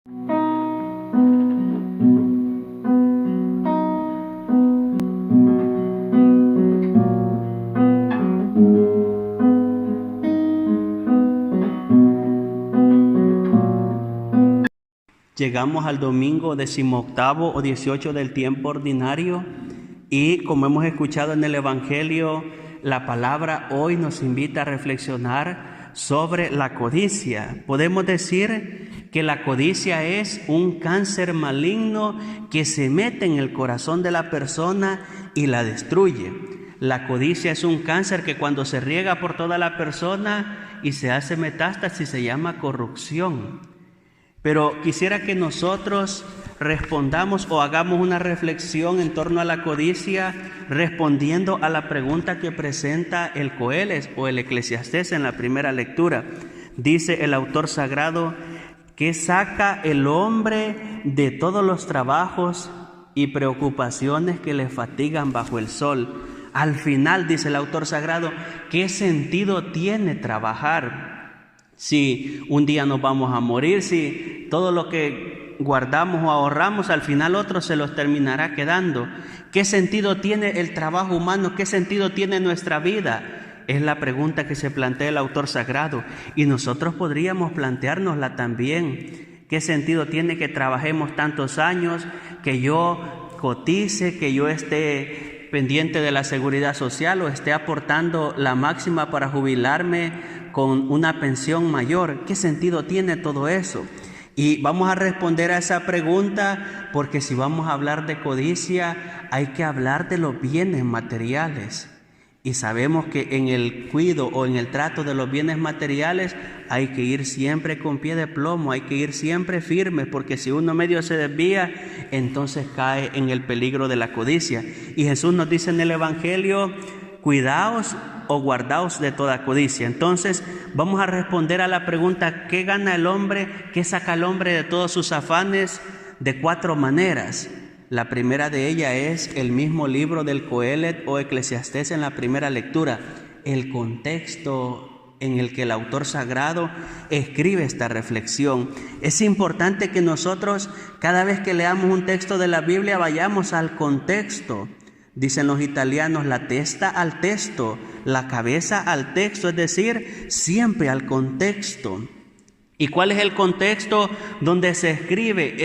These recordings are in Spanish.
Llegamos al domingo 18 o 18 del tiempo ordinario y, como hemos escuchado en el Evangelio, la palabra hoy nos invita a reflexionar sobre la codicia. Podemos decir que la codicia es un cáncer maligno que se mete en el corazón de la persona y la destruye. La codicia es un cáncer que cuando se riega por toda la persona y se hace metástasis se llama corrupción. Pero quisiera que nosotros respondamos o hagamos una reflexión en torno a la codicia, respondiendo a la pregunta que presenta el Coeles o el Eclesiastés en la primera lectura. Dice el autor sagrado: ¿qué saca el hombre de todos los trabajos y preocupaciones que le fatigan bajo el sol? Al final, dice el autor sagrado, ¿qué sentido tiene trabajar? Si un día nos vamos a morir, si todo lo que guardamos o ahorramos, al final otro se los terminará quedando. ¿Qué sentido tiene el trabajo humano? ¿Qué sentido tiene nuestra vida? Es la pregunta que se plantea el autor sagrado, y nosotros podríamos planteárnosla también. ¿Qué sentido tiene que trabajemos tantos años, que yo cotice, que yo esté pendiente de la seguridad social o esté aportando la máxima para jubilarme con una pensión mayor? ¿Qué sentido tiene todo eso? Y vamos a responder a esa pregunta, porque si vamos a hablar de codicia, hay que hablar de los bienes materiales. Y sabemos que en el cuidado o en el trato de los bienes materiales hay que ir siempre con pie de plomo, hay que ir siempre firme, porque si uno medio se desvía, entonces cae en el peligro de la codicia. Y Jesús nos dice en el Evangelio: cuidaos o guardaos de toda codicia. Entonces vamos a responder a la pregunta: ¿qué gana el hombre? ¿Qué saca el hombre de todos sus afanes? De 4 maneras. La primera de ellas es el mismo libro del Coelet o Eclesiastés en la primera lectura, el contexto en el que el autor sagrado escribe esta reflexión. Es importante que nosotros, cada vez que leamos un texto de la Biblia, vayamos al contexto. Dicen los italianos: la testa al texto, la cabeza al texto, es decir, siempre al contexto. ¿Y cuál es el contexto donde se escribe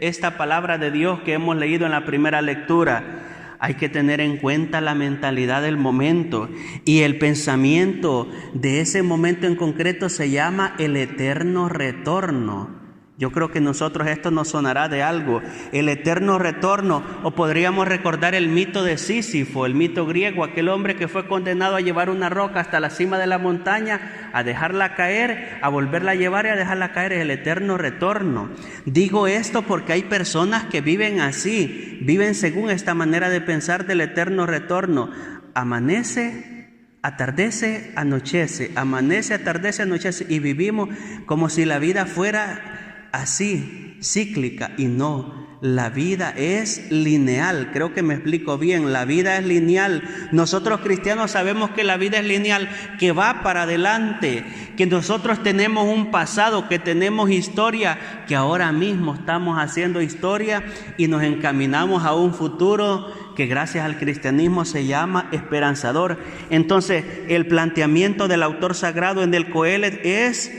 esta palabra de Dios que hemos leído en la primera lectura? Hay que tener en cuenta la mentalidad del momento, y el pensamiento de ese momento en concreto se llama el eterno retorno. Yo creo que nosotros esto nos sonará de algo, el eterno retorno, o podríamos recordar el mito de Sísifo, el mito griego, aquel hombre que fue condenado a llevar una roca hasta la cima de la montaña, a dejarla caer, a volverla a llevar y a dejarla caer. Es el eterno retorno. Digo esto porque hay personas que viven así, viven según esta manera de pensar del eterno retorno. Amanece, atardece, anochece, amanece, atardece, anochece, y vivimos como si la vida fuera así, cíclica, y no. La vida es lineal. Creo que me explico bien. La vida es lineal. Nosotros cristianos sabemos que la vida es lineal, que va para adelante, que nosotros tenemos un pasado, que tenemos historia, que ahora mismo estamos haciendo historia y nos encaminamos a un futuro que gracias al cristianismo se llama esperanzador. Entonces, el planteamiento del autor sagrado en el Coelet es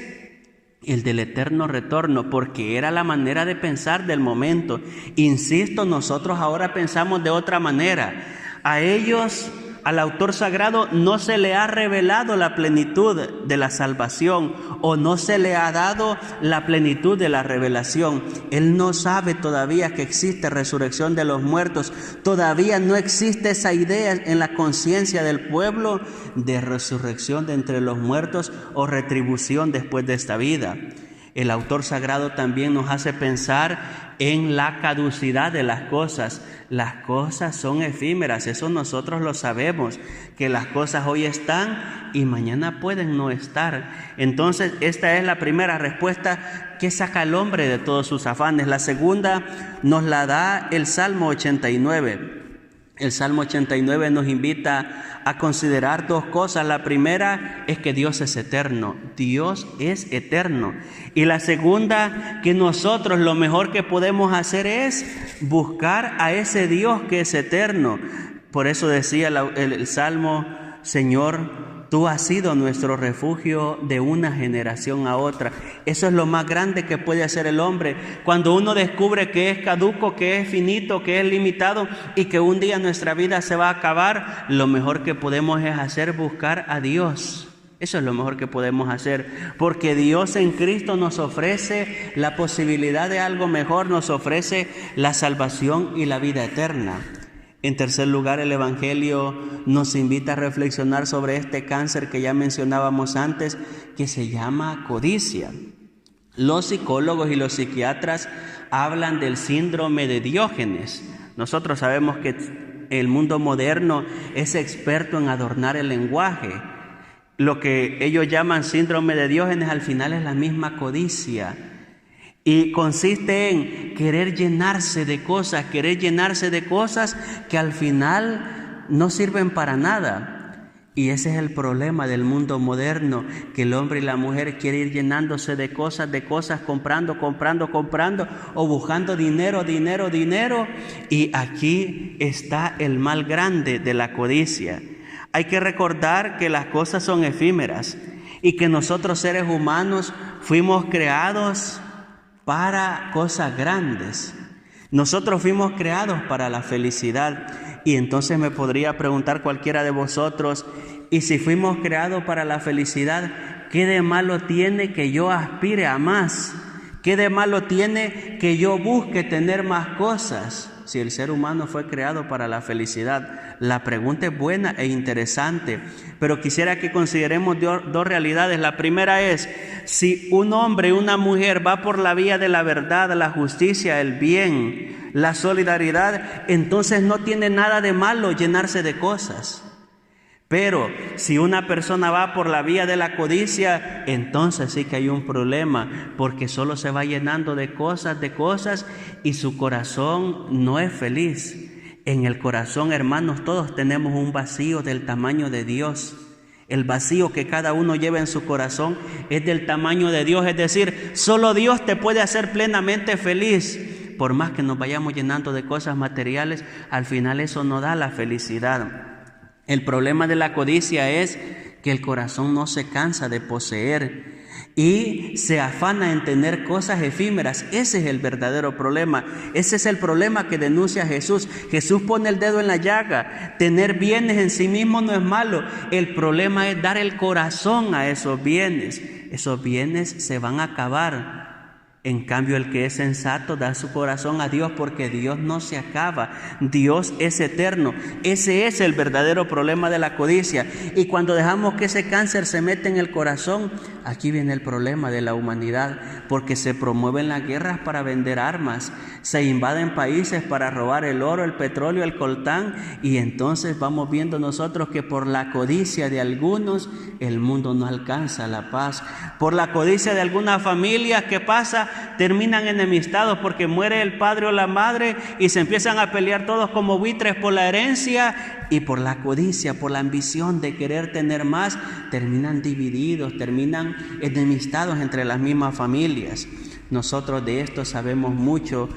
el del eterno retorno, porque era la manera de pensar del momento. Insisto, nosotros ahora pensamos de otra manera. A ellos, al autor sagrado, no se le ha revelado la plenitud de la salvación, o no se le ha dado la plenitud de la revelación. Él no sabe todavía que existe resurrección de los muertos. Todavía no existe esa idea en la conciencia del pueblo de resurrección de entre los muertos o retribución después de esta vida. El autor sagrado también nos hace pensar en la caducidad de las cosas. Las cosas son efímeras, eso nosotros lo sabemos, que las cosas hoy están y mañana pueden no estar. Entonces, esta es la primera respuesta: ¿qué saca el hombre de todos sus afanes? La segunda nos la da el Salmo 89. El Salmo 89 nos invita a considerar dos cosas. La primera es que Dios es eterno. Dios es eterno. Y la segunda, que nosotros lo mejor que podemos hacer es buscar a ese Dios que es eterno. Por eso decía el Salmo: Señor, Tú has sido nuestro refugio de una generación a otra. Eso es lo más grande que puede hacer el hombre. Cuando uno descubre que es caduco, que es finito, que es limitado y que un día nuestra vida se va a acabar, lo mejor que podemos es hacer buscar a Dios. Eso es lo mejor que podemos hacer, porque Dios en Cristo nos ofrece la posibilidad de algo mejor, nos ofrece la salvación y la vida eterna. En tercer lugar, el Evangelio nos invita a reflexionar sobre este cáncer que ya mencionábamos antes, que se llama codicia. Los psicólogos y los psiquiatras hablan del síndrome de Diógenes. Nosotros sabemos que el mundo moderno es experto en adornar el lenguaje. Lo que ellos llaman síndrome de Diógenes al final es la misma codicia. Y consiste en querer llenarse de cosas que al final no sirven para nada. Y ese es el problema del mundo moderno, que el hombre y la mujer quieren ir llenándose de cosas, comprando, o buscando dinero. Y aquí está el mal grande de la codicia. Hay que recordar que las cosas son efímeras y que nosotros seres humanos fuimos creados para cosas grandes. Nosotros fuimos creados para la felicidad. Y entonces me podría preguntar cualquiera de vosotros: ¿y si fuimos creados para la felicidad, qué de malo tiene que yo aspire a más? ¿Qué de malo tiene que yo busque tener más cosas? Si el ser humano fue creado para la felicidad. La pregunta es buena e interesante, pero quisiera que consideremos dos realidades. La primera es: si un hombre y una mujer va por la vía de la verdad, la justicia, el bien, la solidaridad, entonces no tiene nada de malo llenarse de cosas. Pero si una persona va por la vía de la codicia, entonces sí que hay un problema, porque solo se va llenando de cosas, y su corazón no es feliz. En el corazón, hermanos, todos tenemos un vacío del tamaño de Dios. El vacío que cada uno lleva en su corazón es del tamaño de Dios, es decir, solo Dios te puede hacer plenamente feliz. Por más que nos vayamos llenando de cosas materiales, al final eso no da la felicidad. El problema de la codicia es que el corazón no se cansa de poseer y se afana en tener cosas efímeras. Ese es el verdadero problema. Ese es el problema que denuncia Jesús. Jesús pone el dedo en la llaga. Tener bienes en sí mismo no es malo. El problema es dar el corazón a esos bienes. Esos bienes se van a acabar. En cambio, el que es sensato da su corazón a Dios, porque Dios no se acaba. Dios es eterno. Ese es el verdadero problema de la codicia. Y cuando dejamos que ese cáncer se mete en el corazón, aquí viene el problema de la humanidad, porque se promueven las guerras para vender armas, se invaden países para robar el oro, el petróleo, el coltán, y entonces vamos viendo nosotros que por la codicia de algunos el mundo no alcanza la paz. Por la codicia de algunas familias, ¿qué pasa? Terminan enemistados porque muere el padre o la madre y se empiezan a pelear todos como buitres por la herencia, y por la codicia, por la ambición de querer tener más, terminan divididos, terminan enemistados entre las mismas familias. Nosotros de esto sabemos mucho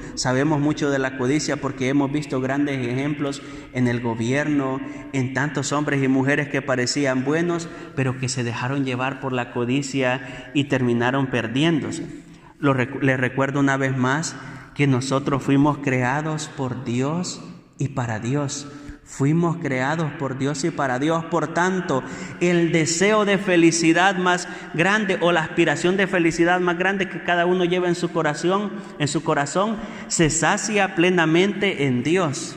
de la codicia, porque hemos visto grandes ejemplos en el gobierno, en tantos hombres y mujeres que parecían buenos, pero que se dejaron llevar por la codicia y terminaron perdiéndose. Les recuerdo una vez más que nosotros fuimos creados por Dios y para Dios. Fuimos creados por Dios y para Dios. Por tanto, el deseo de felicidad más grande, o la aspiración de felicidad más grande que cada uno lleva en su corazón, se sacia plenamente en Dios.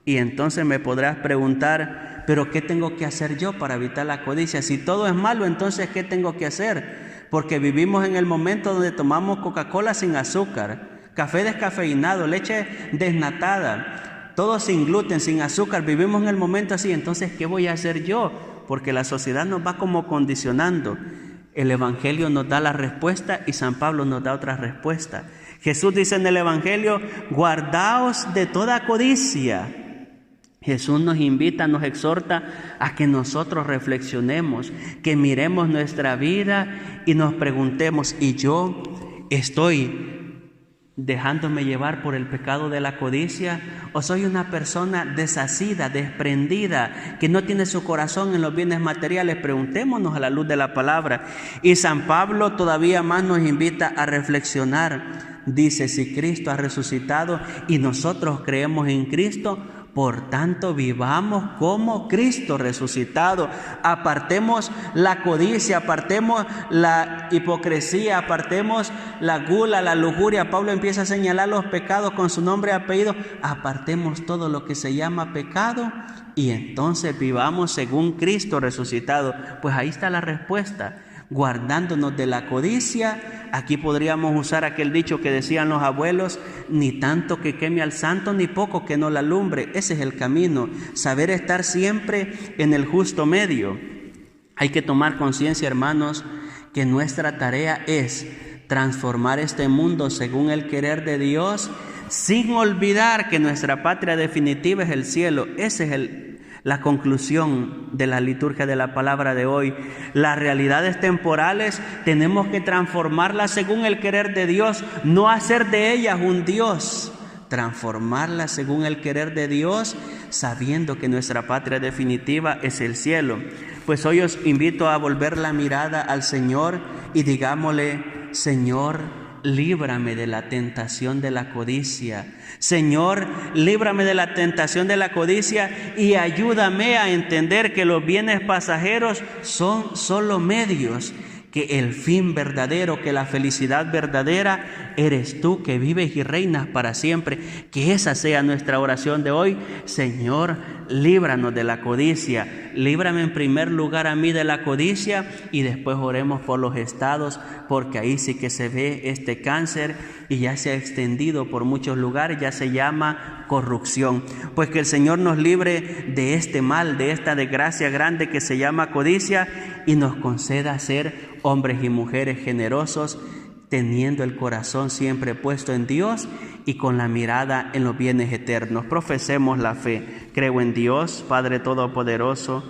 Y entonces me podrás preguntar: ¿pero qué tengo que hacer yo para evitar la codicia? Si todo es malo, entonces ¿qué tengo que hacer? Porque vivimos en el momento donde tomamos Coca-Cola sin azúcar, café descafeinado, leche desnatada, todo sin gluten, sin azúcar. Vivimos en el momento así. Entonces, ¿qué voy a hacer yo? Porque la sociedad nos va como condicionando. El Evangelio nos da la respuesta y San Pablo nos da otra respuesta. Jesús dice en el Evangelio: guardaos de toda codicia. Jesús nos invita, nos exhorta a que nosotros reflexionemos, que miremos nuestra vida y nos preguntemos, ¿y yo estoy dejándome llevar por el pecado de la codicia? ¿O soy una persona desasida, desprendida, que no tiene su corazón en los bienes materiales? Preguntémonos a la luz de la palabra. Y San Pablo todavía más nos invita a reflexionar. Dice, si Cristo ha resucitado y nosotros creemos en Cristo, por tanto vivamos como Cristo resucitado. Apartemos la codicia, apartemos la hipocresía, apartemos la gula, la lujuria. Pablo empieza a señalar los pecados con su nombre y apellido. Apartemos todo lo que se llama pecado y entonces vivamos según Cristo resucitado. Pues ahí está la respuesta. Guardándonos de la codicia. Aquí podríamos usar aquel dicho que decían los abuelos, ni tanto que queme al santo, ni poco que no la alumbre. Ese es el camino, saber estar siempre en el justo medio. Hay que tomar conciencia, hermanos, que nuestra tarea es transformar este mundo según el querer de Dios, sin olvidar que nuestra patria definitiva es el cielo. Ese es la conclusión de la liturgia de la palabra de hoy. Las realidades temporales tenemos que transformarlas según el querer de Dios, no hacer de ellas un Dios. Transformarlas según el querer de Dios, sabiendo que nuestra patria definitiva es el cielo. Pues hoy os invito a volver la mirada al Señor y digámosle, Señor, líbrame de la tentación de la codicia. Señor, líbrame de la tentación de la codicia y ayúdame a entender que los bienes pasajeros son solo medios, que el fin verdadero, que la felicidad verdadera eres tú que vives y reinas para siempre. Que esa sea nuestra oración de hoy. Señor, líbranos de la codicia. Líbrame en primer lugar a mí de la codicia y después oremos por los estados, porque ahí sí que se ve este cáncer y ya se ha extendido por muchos lugares, ya se llama corrupción. Pues que el Señor nos libre de este mal, de esta desgracia grande que se llama codicia y nos conceda ser hombres y mujeres generosos, teniendo el corazón siempre puesto en Dios y con la mirada en los bienes eternos. Profesemos la fe. Creo en Dios, Padre Todopoderoso,